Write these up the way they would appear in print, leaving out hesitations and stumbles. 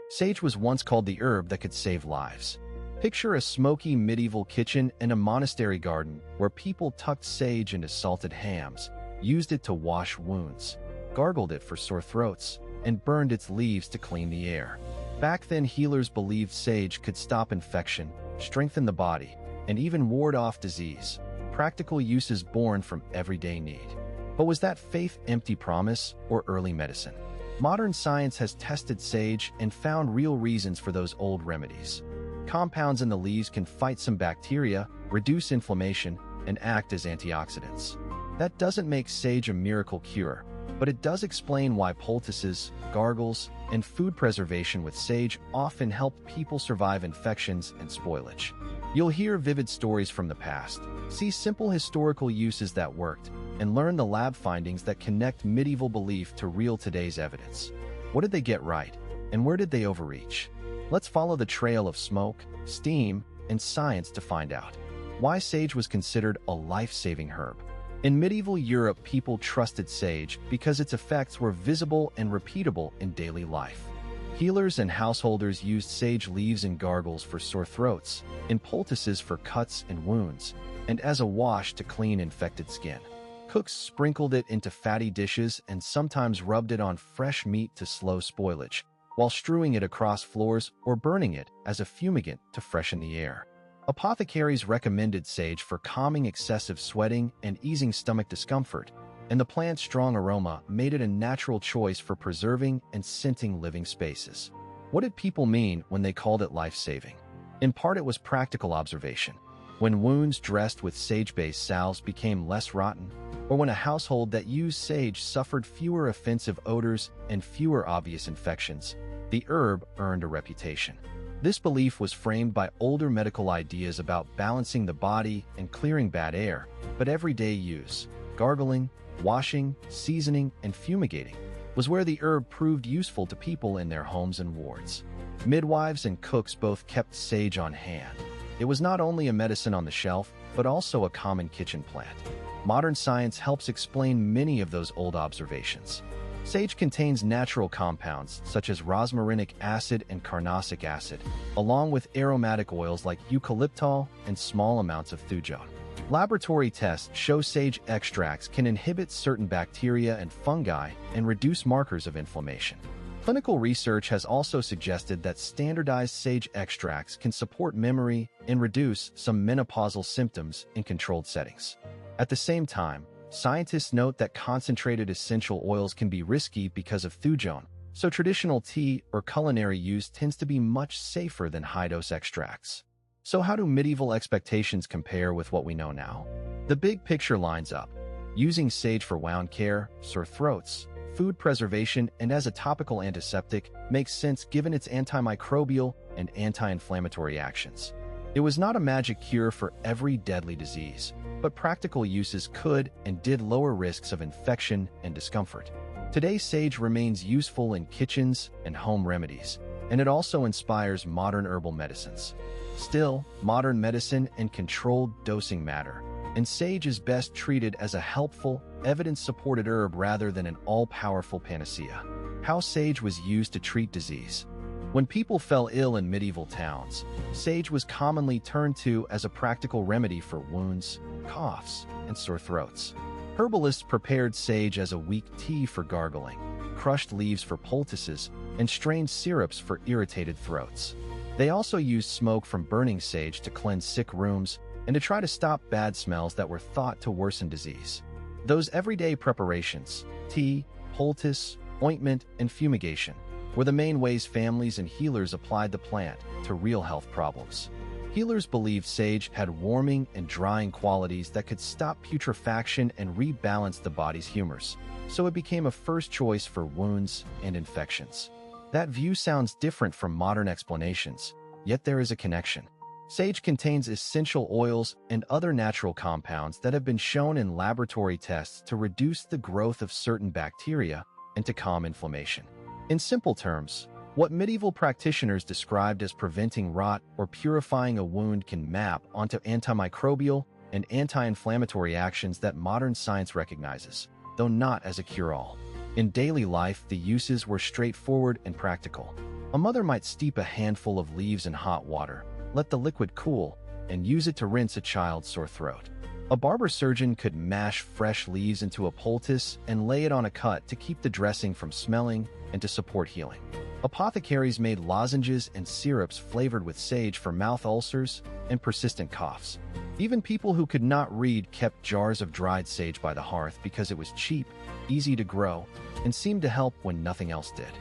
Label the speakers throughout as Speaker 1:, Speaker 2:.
Speaker 1: Sage was once called the herb that could save lives. Picture a smoky medieval kitchen and a monastery garden where people tucked sage into salted hams, used it to wash wounds, gargled it for sore throats, and burned its leaves to clean the air. Back then, healers believed sage could stop infection, strengthen the body, and even ward off disease. Practical uses born from everyday need. But was that faith empty promise or early medicine? Modern science has tested sage and found real reasons for those old remedies. Compounds in the leaves can fight some bacteria, reduce inflammation, and act as antioxidants. That doesn't make sage a miracle cure, but it does explain why poultices, gargles, and food preservation with sage often help people survive infections and spoilage. You'll hear vivid stories from the past, see simple historical uses that worked, and learn the lab findings that connect medieval belief to real today's evidence. What did they get right, and where did they overreach? Let's follow the trail of smoke, steam, and science to find out why sage was considered a life-saving herb. In medieval Europe, people trusted sage because its effects were visible and repeatable in daily life. Healers and householders used sage leaves in gargles for sore throats, in poultices for cuts and wounds, and as a wash to clean infected skin. Cooks sprinkled it into fatty dishes and sometimes rubbed it on fresh meat to slow spoilage, while strewing it across floors or burning it as a fumigant to freshen the air. Apothecaries recommended sage for calming excessive sweating and easing stomach discomfort, and the plant's strong aroma made it a natural choice for preserving and scenting living spaces. What did people mean when they called it life-saving? In part, it was practical observation. When wounds dressed with sage-based salves became less rotten, or when a household that used sage suffered fewer offensive odors and fewer obvious infections, the herb earned a reputation. This belief was framed by older medical ideas about balancing the body and clearing bad air, but everyday use, gargling, washing, seasoning, and fumigating, was where the herb proved useful to people in their homes and wards. Midwives and cooks both kept sage on hand. It was not only a medicine on the shelf, but also a common kitchen plant. Modern science helps explain many of those old observations. Sage contains natural compounds such as rosmarinic acid and carnosic acid, along with aromatic oils like eucalyptol and small amounts of thujone. Laboratory tests show sage extracts can inhibit certain bacteria and fungi and reduce markers of inflammation. Clinical research has also suggested that standardized sage extracts can support memory and reduce some menopausal symptoms in controlled settings. At the same time, scientists note that concentrated essential oils can be risky because of thujone, so traditional tea or culinary use tends to be much safer than high-dose extracts. So how do medieval expectations compare with what we know now? The big picture lines up. Using sage for wound care, sore throats, food preservation, and as a topical antiseptic makes sense given its antimicrobial and anti-inflammatory actions. It was not a magic cure for every deadly disease, but practical uses could and did lower risks of infection and discomfort. Today, sage remains useful in kitchens and home remedies, and it also inspires modern herbal medicines. Still, modern medicine and controlled dosing matter, and sage is best treated as a helpful, evidence-supported herb rather than an all-powerful panacea. How sage was used to treat disease. When people fell ill in medieval towns, sage was commonly turned to as a practical remedy for wounds, coughs, and sore throats. Herbalists prepared sage as a weak tea for gargling, crushed leaves for poultices, and strained syrups for irritated throats. They also used smoke from burning sage to cleanse sick rooms and to try to stop bad smells that were thought to worsen disease. Those everyday preparations, tea, poultice, ointment, and fumigation, were the main ways families and healers applied the plant to real health problems. Healers believed sage had warming and drying qualities that could stop putrefaction and rebalance the body's humors, so it became a first choice for wounds and infections. That view sounds different from modern explanations, yet there is a connection. Sage contains essential oils and other natural compounds that have been shown in laboratory tests to reduce the growth of certain bacteria and to calm inflammation. In simple terms, what medieval practitioners described as preventing rot or purifying a wound can map onto antimicrobial and anti-inflammatory actions that modern science recognizes, though not as a cure-all. In daily life, the uses were straightforward and practical. A mother might steep a handful of leaves in hot water, let the liquid cool, and use it to rinse a child's sore throat. A barber surgeon could mash fresh leaves into a poultice and lay it on a cut to keep the dressing from smelling and to support healing. Apothecaries made lozenges and syrups flavored with sage for mouth ulcers and persistent coughs. Even people who could not read kept jars of dried sage by the hearth because it was cheap, easy to grow, and seemed to help when nothing else did.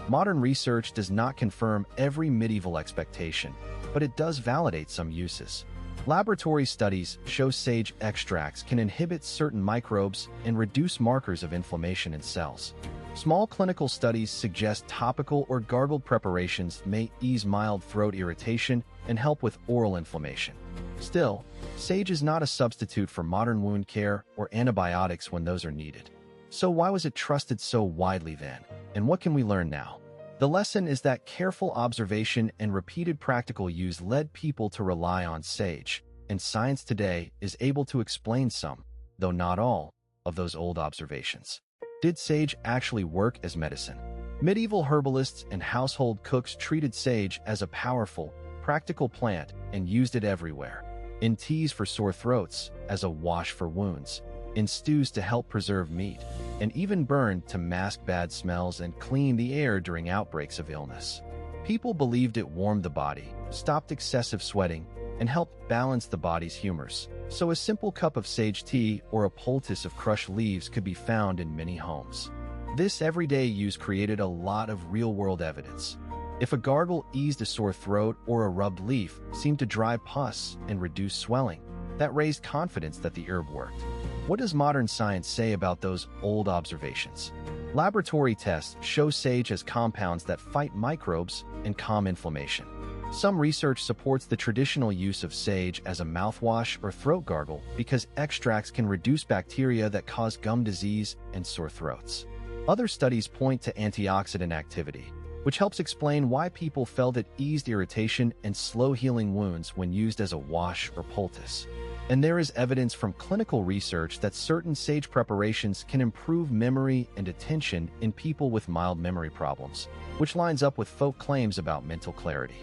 Speaker 1: Modern research does not confirm every medieval expectation, but it does validate some uses. Laboratory studies show sage extracts can inhibit certain microbes and reduce markers of inflammation in cells. Small clinical studies suggest topical or gargled preparations may ease mild throat irritation and help with oral inflammation. Still, sage is not a substitute for modern wound care or antibiotics when those are needed. So why was it trusted so widely then? And what can we learn now? The lesson is that careful observation and repeated practical use led people to rely on sage, and science today is able to explain some, though not all, of those old observations. Did sage actually work as medicine? Medieval herbalists and household cooks treated sage as a powerful, practical plant and used it everywhere. In teas for sore throats, as a wash for wounds, in stews to help preserve meat, and even burned to mask bad smells and clean the air during outbreaks of illness. People believed it warmed the body, stopped excessive sweating, and helped balance the body's humors. So a simple cup of sage tea or a poultice of crushed leaves could be found in many homes. This everyday use created a lot of real-world evidence. If a gargle eased a sore throat or a rubbed leaf seemed to dry pus and reduce swelling, that raised confidence that the herb worked. What does modern science say about those old observations? Laboratory tests show sage as compounds that fight microbes and calm inflammation. Some research supports the traditional use of sage as a mouthwash or throat gargle because extracts can reduce bacteria that cause gum disease and sore throats. Other studies point to antioxidant activity, which helps explain why people felt it eased irritation and slow healing wounds when used as a wash or poultice. And there is evidence from clinical research that certain sage preparations can improve memory and attention in people with mild memory problems, which lines up with folk claims about mental clarity.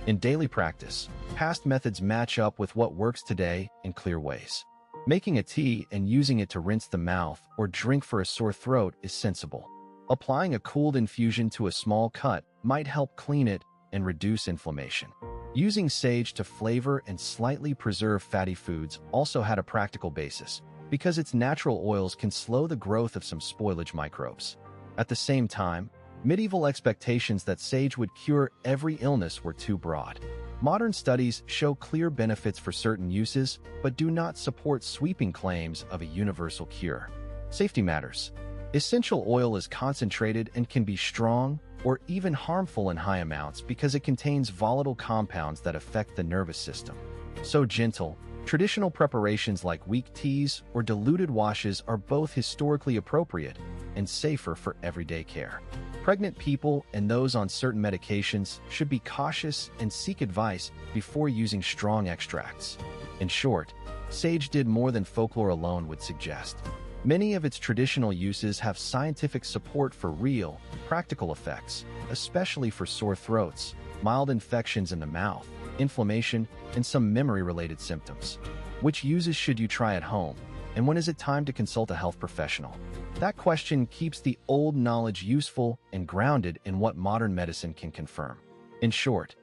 Speaker 1: In daily practice, past methods match up with what works today in clear ways. Making a tea and using it to rinse the mouth or drink for a sore throat is sensible. Applying a cooled infusion to a small cut might help clean it and reduce inflammation. Using sage to flavor and slightly preserve fatty foods also had a practical basis, because its natural oils can slow the growth of some spoilage microbes. At the same time, medieval expectations that sage would cure every illness were too broad. Modern studies show clear benefits for certain uses, but do not support sweeping claims of a universal cure. Safety matters. Essential oil is concentrated and can be strong or even harmful in high amounts because it contains volatile compounds that affect the nervous system. So gentle, traditional preparations like weak teas or diluted washes are both historically appropriate and safer for everyday care. Pregnant people and those on certain medications should be cautious and seek advice before using strong extracts. In short, sage did more than folklore alone would suggest. Many of its traditional uses have scientific support for real, practical effects, especially for sore throats, mild infections in the mouth, inflammation, and some memory-related symptoms. Which uses should you try at home, and when is it time to consult a health professional? That question keeps the old knowledge useful and grounded in what modern medicine can confirm. In short,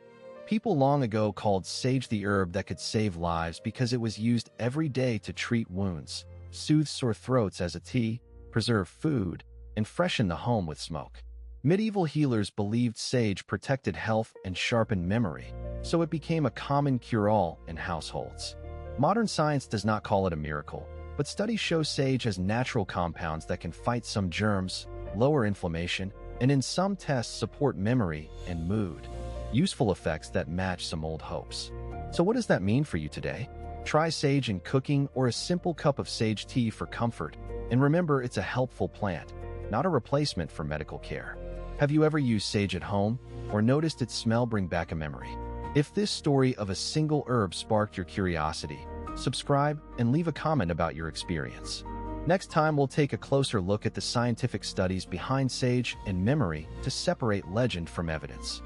Speaker 1: people long ago called sage the herb that could save lives because it was used every day to treat wounds, soothe sore throats as a tea, preserve food, and freshen the home with smoke. Medieval healers believed sage protected health and sharpened memory, so it became a common cure-all in households. Modern science does not call it a miracle, but studies show sage has natural compounds that can fight some germs, lower inflammation, and in some tests support memory and mood. Useful effects that match some old hopes. So what does that mean for you today? Try sage in cooking or a simple cup of sage tea for comfort, and remember it's a helpful plant, not a replacement for medical care. Have you ever used sage at home or noticed its smell bring back a memory? If this story of a single herb sparked your curiosity, subscribe and leave a comment about your experience. Next time we'll take a closer look at the scientific studies behind sage and memory to separate legend from evidence.